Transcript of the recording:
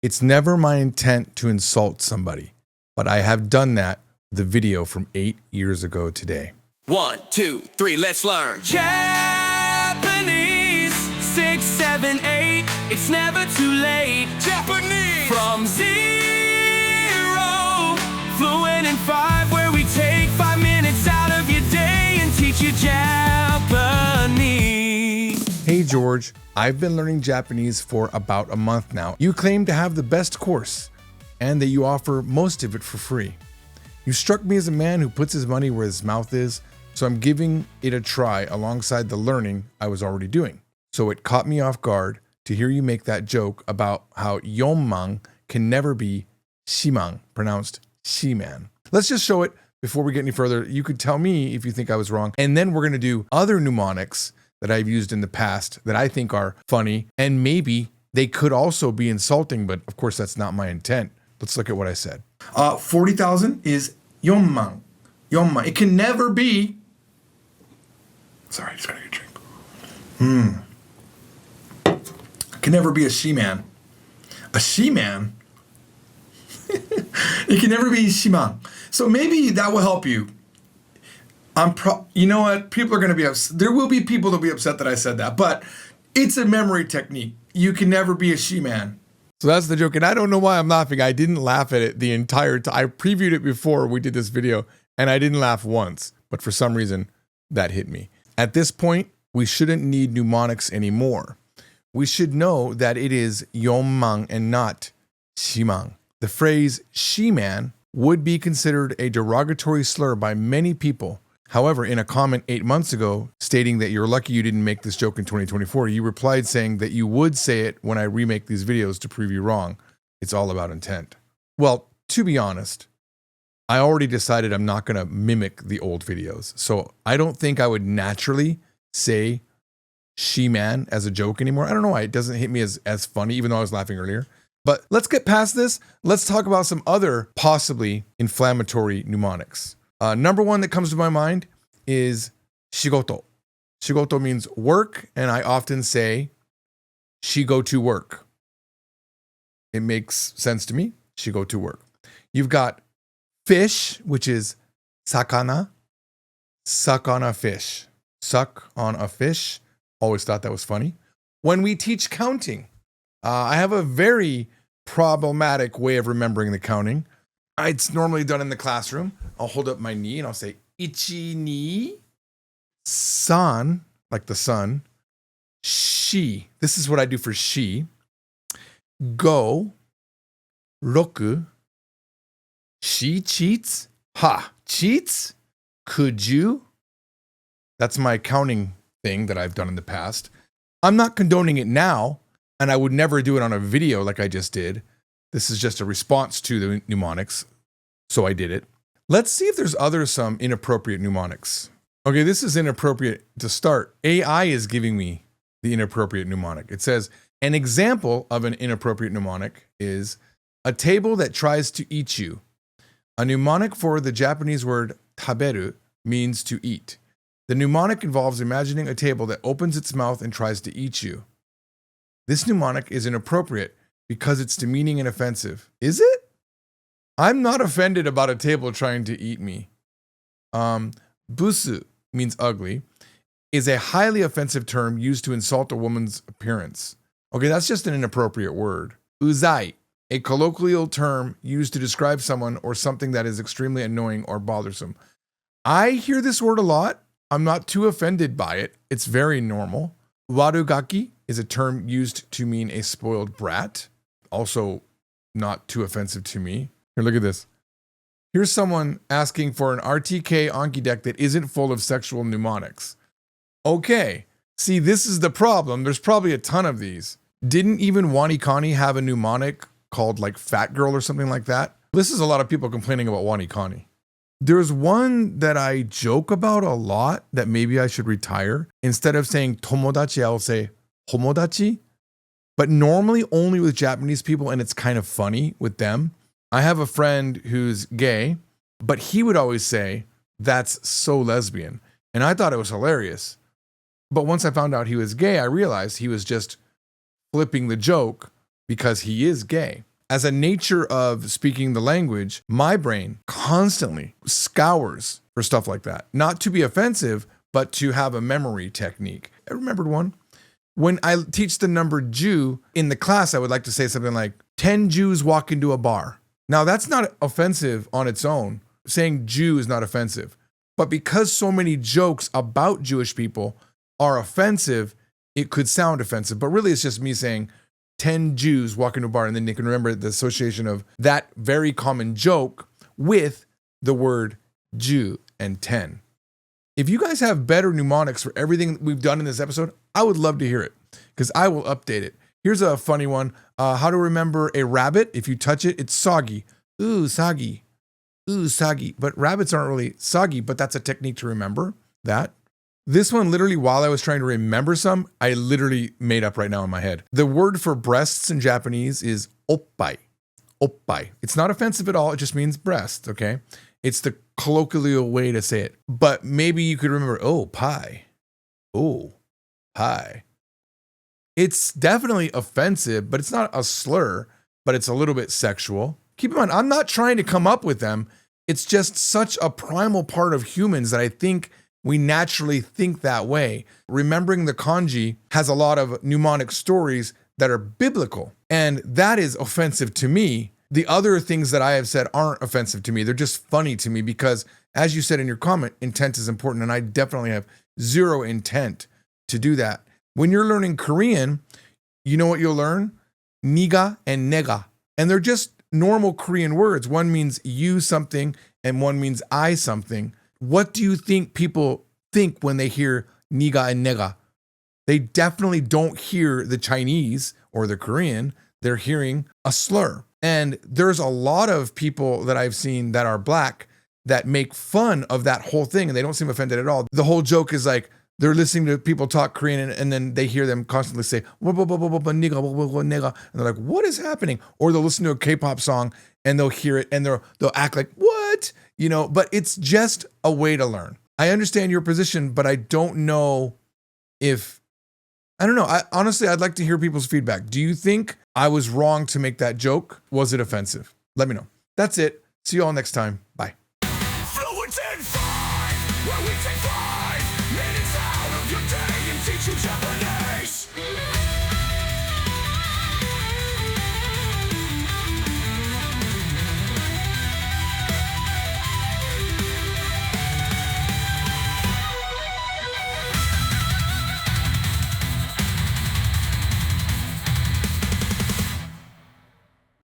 It's never my intent to insult somebody, but I have done that with the video from 8 years ago today. 1, 2, 3, let's learn. Japanese, 6, 7, 8. It's never too late. Japanese from 0, Fluent in 5, where we take 5 minutes out of your day and teach you Japanese. Hey George, I've been learning Japanese for about a month now. You claim to have the best course and that you offer most of it for free. You struck me as a man who puts his money where his mouth is, so I'm giving it a try alongside the learning I was already doing. So it caught me off guard to hear you make that joke about how Yonmang can never be Shimang, pronounced Shiman. Let's just show it before we get any further. You could tell me if you think I was wrong, and then we're going to do other mnemonics that I've used in the past that I think are funny, and maybe they could also be insulting, but of course that's not my intent. Let's look at what I said. 40,000 is Yonmang. Yonmang. It can never be. Sorry, I just gotta get a drink. It can never be a she-man. A she-man? It can never be Shimang. So maybe that will help you. You know what? People are going to be upset. There will be people that'll be upset that I said that, but it's a memory technique. You can never be a she-man. So that's the joke, and I don't know why I'm laughing. I didn't laugh at it the entire time. I previewed it before we did this video, and I didn't laugh once, but for some reason, that hit me. At this point, we shouldn't need mnemonics anymore. We should know that it is Yonmang and not Shimang. The phrase she-man would be considered a derogatory slur by many people. However, in a comment 8 months ago stating that you're lucky you didn't make this joke in 2024, you replied saying that you would say it when I remake these videos to prove you wrong. It's all about intent. Well, to be honest, I already decided I'm not going to mimic the old videos. So I don't think I would naturally say she-man as a joke anymore. I don't know why it doesn't hit me as funny, even though I was laughing earlier. But let's get past this. Let's talk about some other possibly inflammatory mnemonics. Number one that comes to my mind is shigoto. Shigoto means work, and I often say she go to work. It makes sense to me. She go to work. You've got fish, which is sakana. Suck on a fish. Suck on a fish. Always thought that was funny. When we teach counting, I have a very problematic way of remembering the counting. It's normally done in the classroom. I'll hold up my knee and I'll say, ichi, ni, san, like the sun, shi. This is what I do for shi. Go, roku, she cheats. Ha, cheats? Could you? That's my counting thing that I've done in the past. I'm not condoning it now, and I would never do it on a video like I just did. This is just a response to the mnemonics, so I did it. Let's see if there's some inappropriate mnemonics. Okay, this is inappropriate to start. AI is giving me the inappropriate mnemonic. It says, an example of an inappropriate mnemonic is a table that tries to eat you. A mnemonic for the Japanese word taberu means to eat. The mnemonic involves imagining a table that opens its mouth and tries to eat you. This mnemonic is inappropriate because it's demeaning and offensive. Is it? I'm not offended about a table trying to eat me. Busu means ugly, is a highly offensive term used to insult a woman's appearance. Okay, that's just an inappropriate word. Uzai, a colloquial term used to describe someone or something that is extremely annoying or bothersome. I hear this word a lot. I'm not too offended by it. It's very normal. Warugaki is a term used to mean a spoiled brat. Also not too offensive to me. Here, look at this. Here's someone asking for an RTK Anki deck that isn't full of sexual mnemonics. Okay, see, this is the problem. There's probably a ton of these. Didn't even Wanikani have a mnemonic called like Fat Girl or something like that? This is a lot of people complaining about Wanikani. There's one that I joke about a lot that maybe I should retire. Instead of saying tomodachi, I'll say homodachi. But normally only with Japanese people, and it's kind of funny with them. I have a friend who's gay, but he would always say, that's so lesbian. And I thought it was hilarious. But once I found out he was gay, I realized he was just flipping the joke because he is gay. as a nature of speaking the language, my brain constantly scours for stuff like that. Not to be offensive, but to have a memory technique. I remembered one. When I teach the number Jew in the class, I would like to say something like 10 Jews walk into a bar. Now, that's not offensive on its own. Saying Jew is not offensive. But because so many jokes about Jewish people are offensive, it could sound offensive. But really, it's just me saying 10 Jews walk into a bar, and then you can remember the association of that very common joke with the word Jew and 10. If you guys have better mnemonics for everything we've done in this episode, I would love to hear it because I will update it. Here's a funny one. How to remember a rabbit. If you touch it, it's soggy. Ooh, soggy. Ooh, soggy. But rabbits aren't really soggy, but that's a technique to remember that. This one, literally, while I was trying to remember some, I literally made up right now in my head. The word for breasts in Japanese is oppai. Oppai. It's not offensive at all. It just means breast, okay? It's the colloquial way to say it. But maybe you could remember, oh, pie. Oh, pie. It's definitely offensive, but it's not a slur, but it's a little bit sexual. Keep in mind, I'm not trying to come up with them. It's just such a primal part of humans that I think we naturally think that way. Remembering the kanji has a lot of mnemonic stories that are biblical, and that is offensive to me. The other things that I have said aren't offensive to me. They're just funny to me because, as you said in your comment, intent is important, and I definitely have zero intent to do that. When you're learning Korean, you know what you'll learn? Niga and nega. And they're just normal Korean words. One means you something, and one means I something. What do you think people think when they hear niga and nega? They definitely don't hear the Chinese or the Korean. They're hearing a slur. And there's a lot of people that I've seen that are black that make fun of that whole thing, and they don't seem offended at all. The whole joke is like they're listening to people talk Korean, and then they hear them constantly say nigga, and they're like, what is happening? Or they'll listen to a K-pop song and they'll hear it and they'll act like, what? You know, but it's just a way to learn. I understand your position, but I don't know if, I don't know. Honestly, I'd like to hear people's feedback. Do you think I was wrong to make that joke? Was it offensive? Let me know. That's it. See you all next time. Bye. Fluent in 5, where we take 5 minutes out of your day and teach you